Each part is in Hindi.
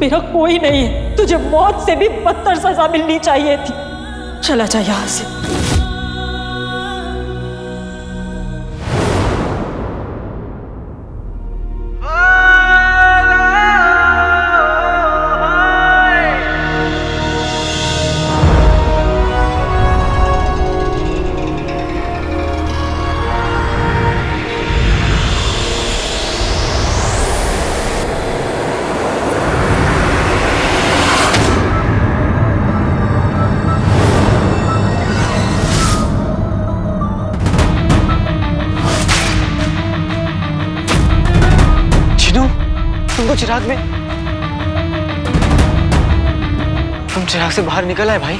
मेरा कोई नहीं है, तुझे मौत से भी बदतर सजा मिलनी चाहिए थी। चला जा यहां से। तुमको चिराग में, तुम चिराग से बाहर निकल आए भाई।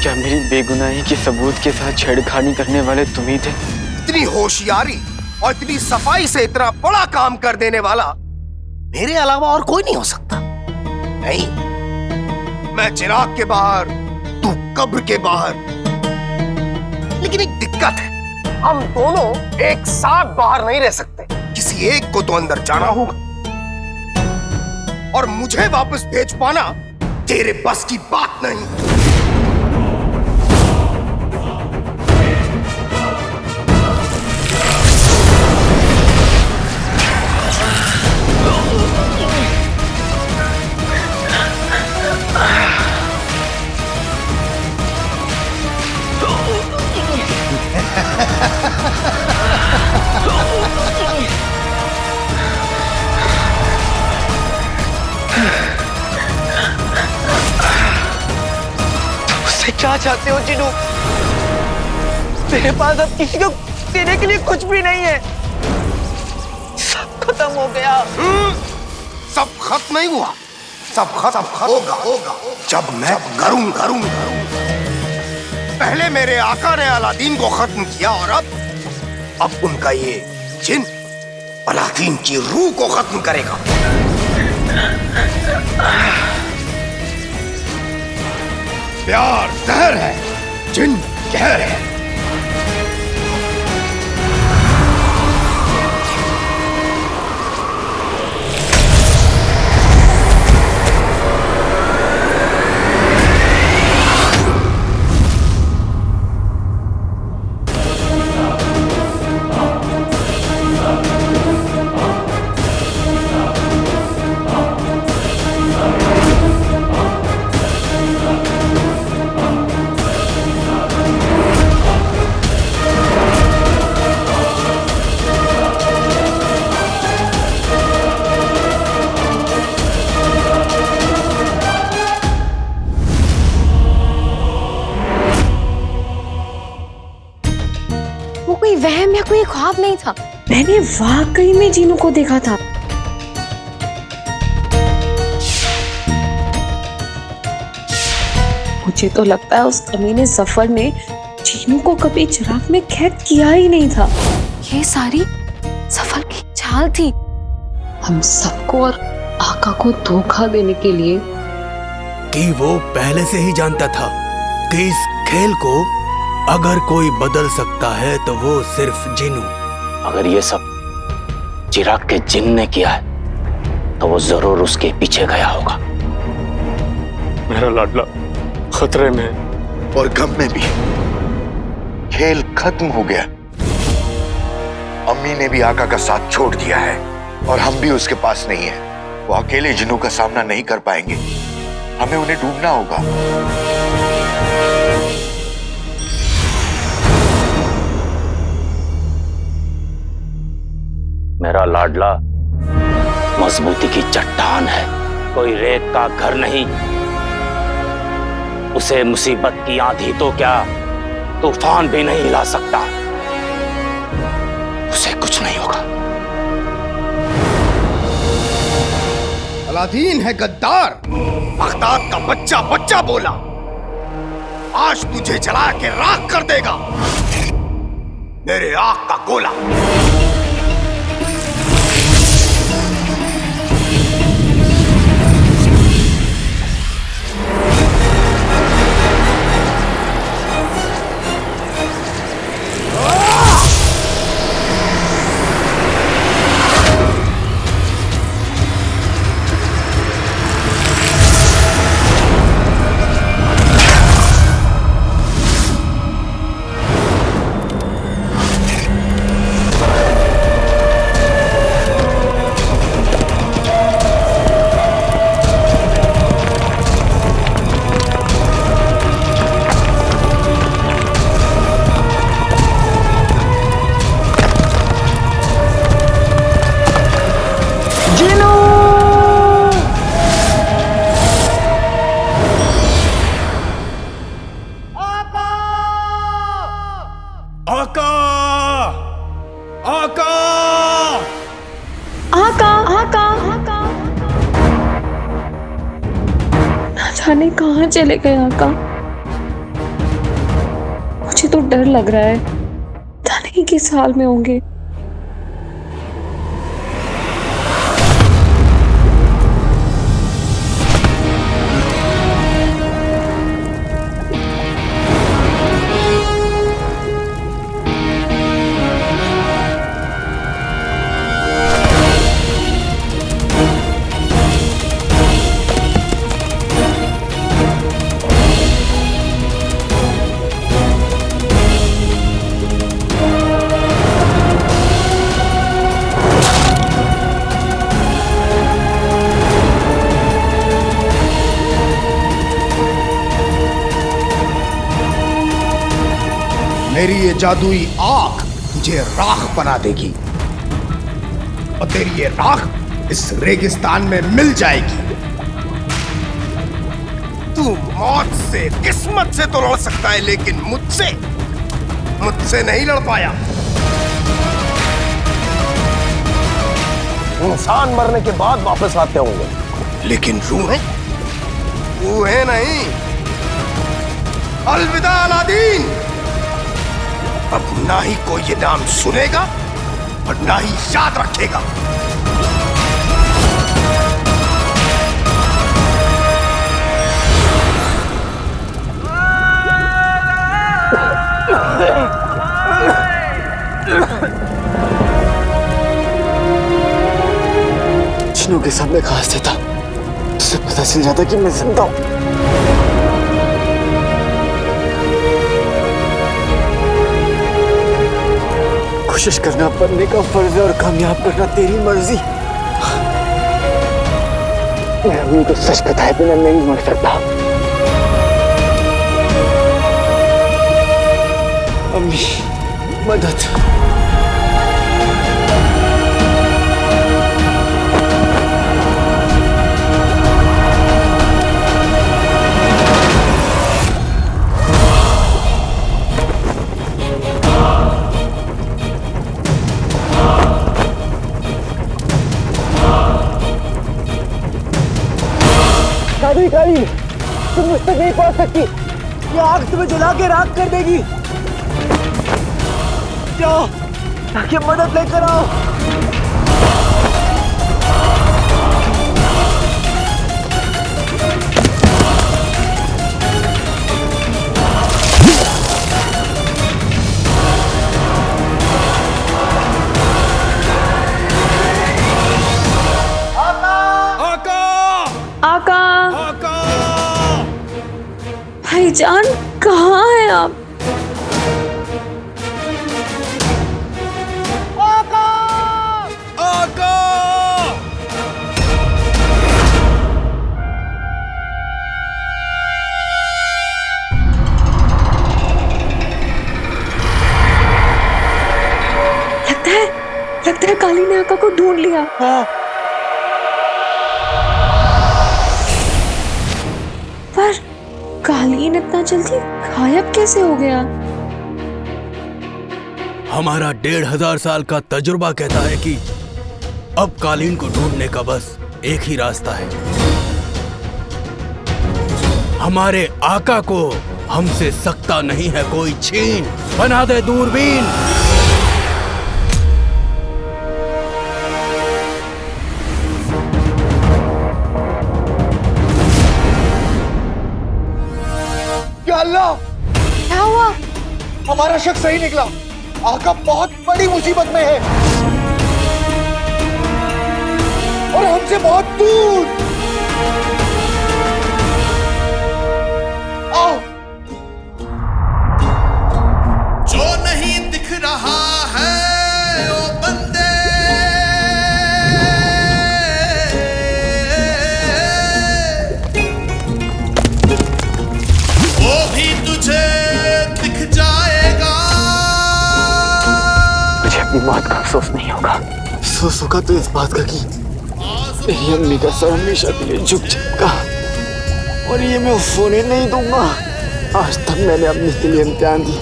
क्या मेरी बेगुनाही के सबूत के साथ छेड़खानी करने वाले तुम ही थे? इतनी होशियारी और इतनी सफाई से इतना बड़ा काम कर देने वाला मेरे अलावा और कोई नहीं हो सकता। नहीं, मैं चिराग के बाहर, तू कब्र के बाहर। लेकिन एक दिक्कत है, हम दोनों एक साथ बाहर नहीं रह सकते। किसी एक को तो अंदर जाना होगा और मुझे वापस भेज पाना तेरे बस की बात नहीं। तुमसे क्या चाहते हो जिनू? मेरे पास अब किसी को देने के लिए कुछ भी नहीं है। सब खत्म हो गया। सब खत्म नहीं हुआ, सब खत्म होगा जब मैं करूं। पहले मेरे आका ने अलादीन को खत्म किया और अब उनका ये जिन अलादीन की रूह को खत्म करेगा। प्यार जहर है, जिन कहर है। कोई वहम या कोई ख्वाब नहीं था, मैंने वाकई में जीनू को देखा था। मुझे तो लगता है उस कमीने जफर ने जीनू को कभी चिराग में कैद किया ही नहीं था। ये सारी सफर की चाल थी, हम सबको और आका को धोखा देने के लिए। कि वो पहले से ही जानता था कि इस खेल को अगर कोई बदल सकता है तो वो सिर्फ जिनू। अगर ये सब चिराग के जिन ने किया है तो वो जरूर उसके पीछे गया होगा। मेरा लाडला खतरे में और गम में भी। खेल खत्म हो गया। अम्मी ने भी आका का साथ छोड़ दिया है और हम भी उसके पास नहीं है। वो अकेले जिनू का सामना नहीं कर पाएंगे, हमें उन्हें ढूंढना होगा। मेरा लाडला मजबूती की चट्टान है, कोई रेत का घर नहीं। उसे मुसीबत की आंधी तो क्या तूफान भी नहीं हिला सकता। उसे कुछ नहीं होगा। अलादीन है गद्दार, बगदाद का बच्चा बच्चा बोला। आज तुझे जला के राख कर देगा मेरे आग का गोला। जाने कहाँ चले गए आका। मुझे तो डर लग रहा है, पता नहीं किस हाल में होंगे। मेरी ये जादुई आग तुझे राख बना देगी और तेरी ये राख इस रेगिस्तान में मिल जाएगी। तू मौत से, किस्मत से तो लड़ सकता है, लेकिन मुझसे नहीं लड़ पाया। इंसान मरने के बाद वापस आते होंगे, लेकिन रूहें नहीं। अलविदा अलादीन। अब ना ही कोई ये नाम सुनेगा और ना ही याद रखेगा। जिन्हों के सामने घास देता, उसे पता चल जाता कि मैं जिंदा हूं। कोशिश करना बनने का फर्ज है और कामयाब करना तेरी मर्जी। मैं अम्मी को सच बताए बिना नहीं मर सकता। अम्मी, मदद। काली, तुम मुझ तक नहीं पहुंच सकती। ये आग तुम्हें जला के राख कर देगी। जाओ, ताकि मदद लेकर आओ। भाईजान, कहाँ हैं आप? आका! आका! लगता है काली ने आका को ढूंढ लिया। हाँ। पर कालीन इतना जल्दी गायब कैसे हो गया? हमारा 1500 साल का तजुर्बा कहता है कि अब कालीन को ढूंढने का बस एक ही रास्ता है। हमारे आका को हमसे सकता नहीं है कोई छीन। बना दे दूरबीन। अल्लाह, क्या हुआ? हमारा शक सही निकला। आका बहुत बड़ी मुसीबत में है और हमसे बहुत दूर। आओ। जो नहीं दिख रहा है ओ बंदे, वो भी तुझे दिख जाएगा। मुझे अपनी मौत का अफसोस नहीं होगा। अफसोस होगा तो इस बात का कि मेरी अम्मी का सर हमेशा के लिए झुक जाएगा और ये मैं होने नहीं दूंगा। आज तक मैंने अपने के लिए इम्तिहान दिया,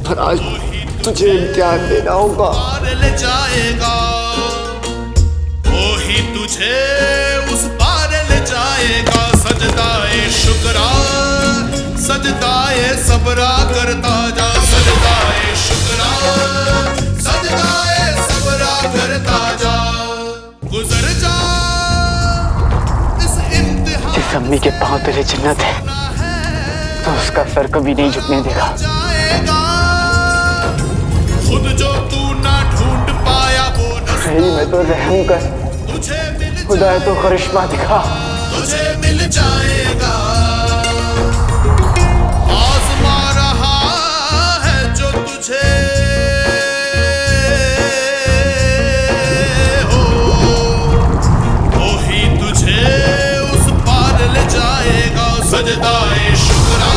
पर आज तुझे इम्तिहान देना होगा। ले जाएगा वो ही तुझे उस पार ले जाएगा। सजदाए शुक्रा सजदाए सबरा करता जा सजदाए शुक्रा सजदाए सबरा करता जा गुजर जा इस इम्तिहान जिस अम्मी के पांव तेरे जन्नत है तो उसका सर कभी नहीं झुकने देगा। जाएगा खुद जो तू ना ढूंढ पाया वो रही में तो रहम कर, तुझे मिल खुदा तो करिश्मा दिखा। तुझे मिल जाएगा आजमा रहा है जो तुझे हो वही तुझे उस पार ले जाएगा सजदाए शुक्रा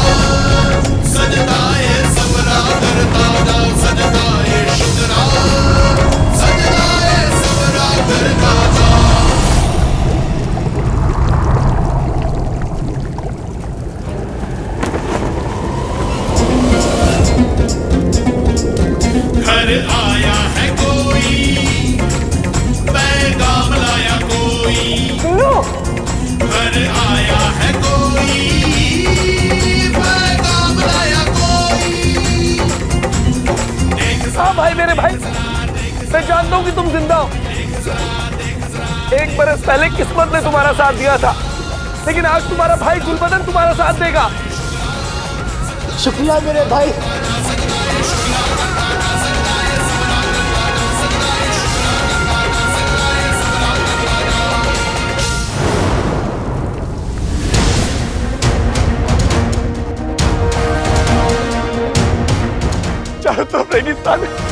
सजदाए सबरा करता जा सजदाए शुक्रा सजदाए सबरा करता जा। घर आया है कोई पैगाम लाया कोई घर आया है कोई पैगाम लाया कोई। हाँ भाई मेरे भाई, मैं जानता हूँ कि तुम जिंदा हो। एक बरस पहले किस्मत ने तुम्हारा साथ दिया था, लेकिन आज तुम्हारा भाई गुलबदन तुम्हारा साथ देगा। शुक्रिया मेरे भाई। चारों तरफ रेगिस्तान है।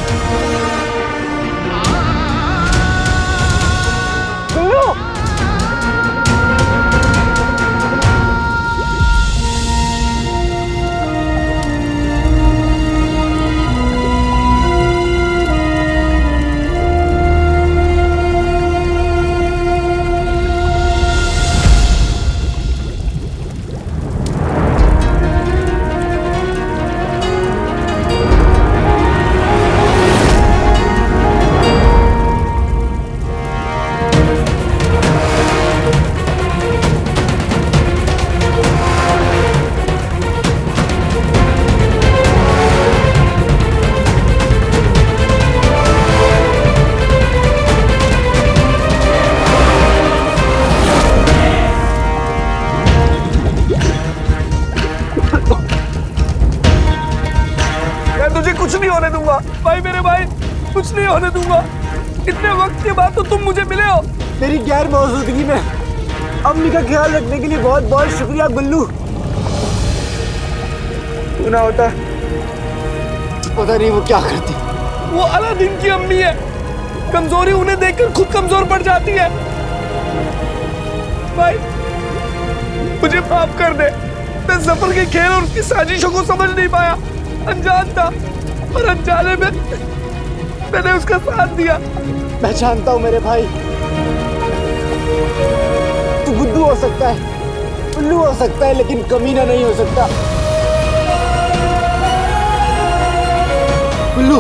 कुछ नहीं होने दूंगा भाई मेरे भाई, कुछ नहीं होने दूंगा। इतने वक्त के बाद तो तुम मुझे मिले हो। तेरी गैर मौजूदगी में अम्मी का ख्याल रखने के लिए बहुत बहुत शुक्रिया गुल्लू। तू ना होता पता नहीं वो क्या करती। वो अलादीन की अम्मी है, कमजोरी उन्हें देखकर खुद कमजोर पड़ जाती है। भाई मुझे माफ कर दे, मैं सफर के खेल और उसकी साजिशों को समझ नहीं पाया, अनजान था और अनजाने में मैंने उसका साथ दिया। मैं जानता हूँ मेरे भाई, तू बुद्धू हो सकता है, उल्लू हो सकता है, लेकिन कमीना नहीं हो सकता। उल्लू,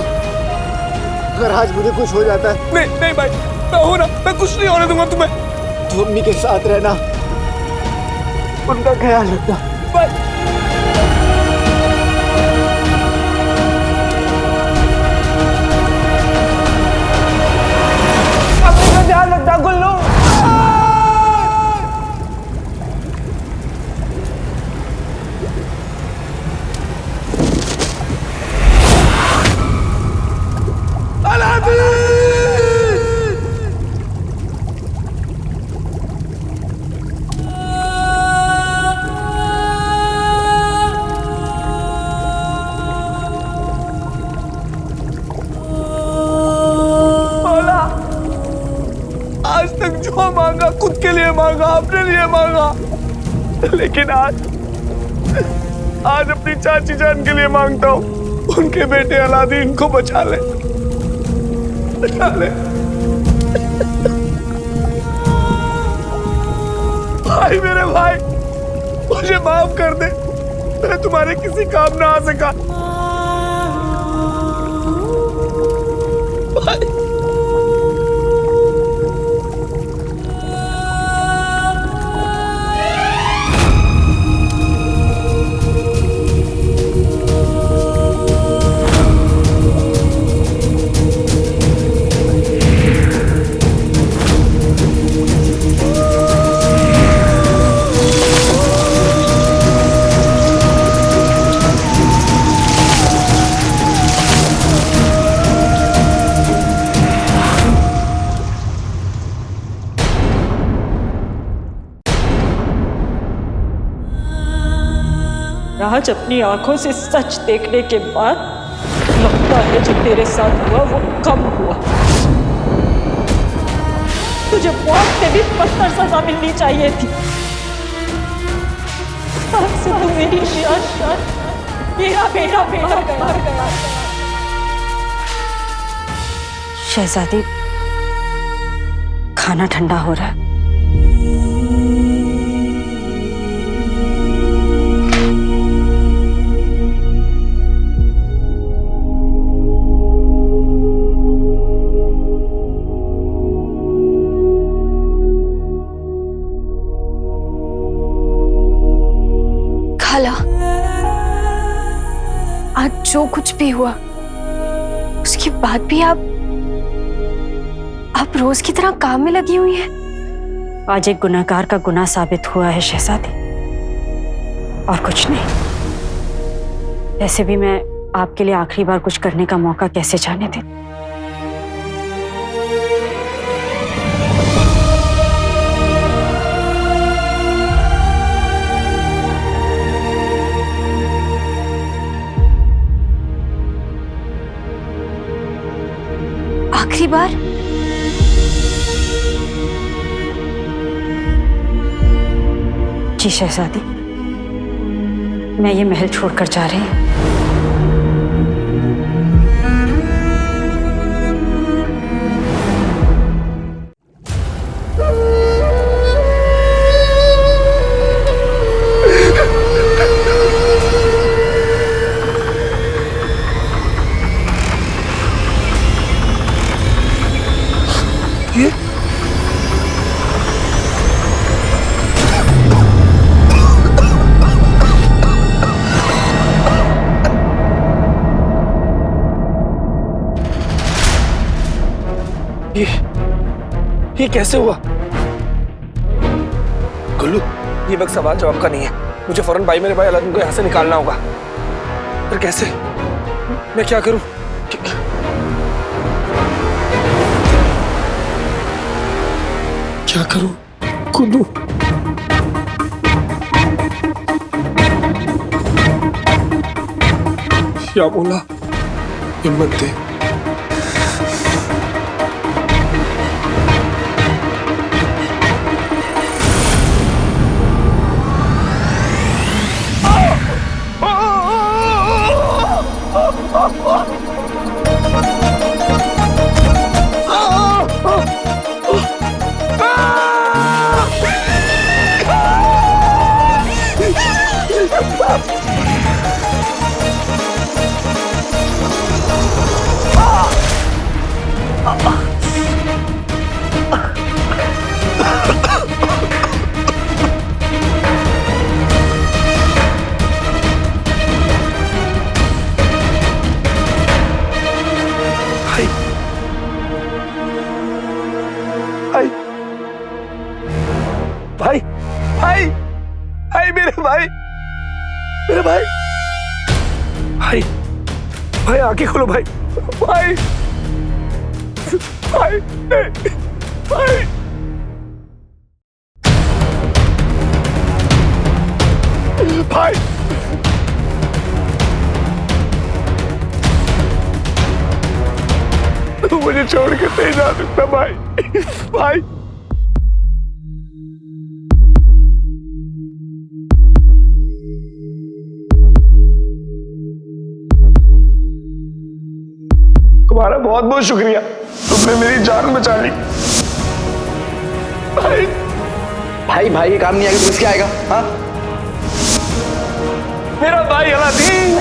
अगर आज मुझे कुछ हो जाता है। नहीं नहीं भाई, मैं हूं ना, मैं कुछ नहीं होने दूंगा तुम्हें। तू अम्मी के साथ रहना, उनका ख्याल रखना। भाई ध्यान रखना गुल्लू। आज तक जो मांगा खुद के लिए मांगा, अपने लिए मांगा, लेकिन आज अपनी चाची जान के लिए मांगता हूँ। उनके बेटे अलादीन को बचा ले, बचा ले। भाई मेरे भाई, मुझे माफ कर दे, मैं तुम्हारे किसी काम ना आ सका। भाई आज अपनी आंखों से सच देखने के बाद लगता है जो तेरे साथ हुआ वो कम हुआ। तुझे मौत से भी बदतर सजा मिलनी चाहिए थी। आज से तू मेरी शान मेरा बेटा मर गया। शहजादी, खाना ठंडा हो रहा है। खाला, आज जो कुछ भी हुआ उसके बाद भी आप रोज की तरह काम में लगी हुई हैं। आज एक गुनहगार का गुनाह साबित हुआ है शहजादी, और कुछ नहीं। वैसे भी मैं आपके लिए आखिरी बार कुछ करने का मौका कैसे जाने देती। आखिरी बार? जी शहजादी, मैं ये महल छोड़कर जा रही हूँ। ये कैसे हुआ? गुल्लू, ये वक्त सवाल जवाब का नहीं है। मुझे फौरन भाई मेरे भाई अलादीन को यहाँ से निकालना होगा। पर कैसे? मैं क्या करूं? क्या करूं? गुल्लू, या बोला हिम्मत दे। भाई भाई भाई मेरे भाई भाई भाई आंखें खोलो भाई भाई भाई भाई भाई तू मुझे छोड़ के नहीं जा सकता भाई भाई तुम्हारा बहुत बहुत शुक्रिया, तुमने मेरी जान बचा ली। भाई भाई भाई ये काम नहीं आएगा तो किसके आएगा? हाँ, मेरा भाई अलादीन।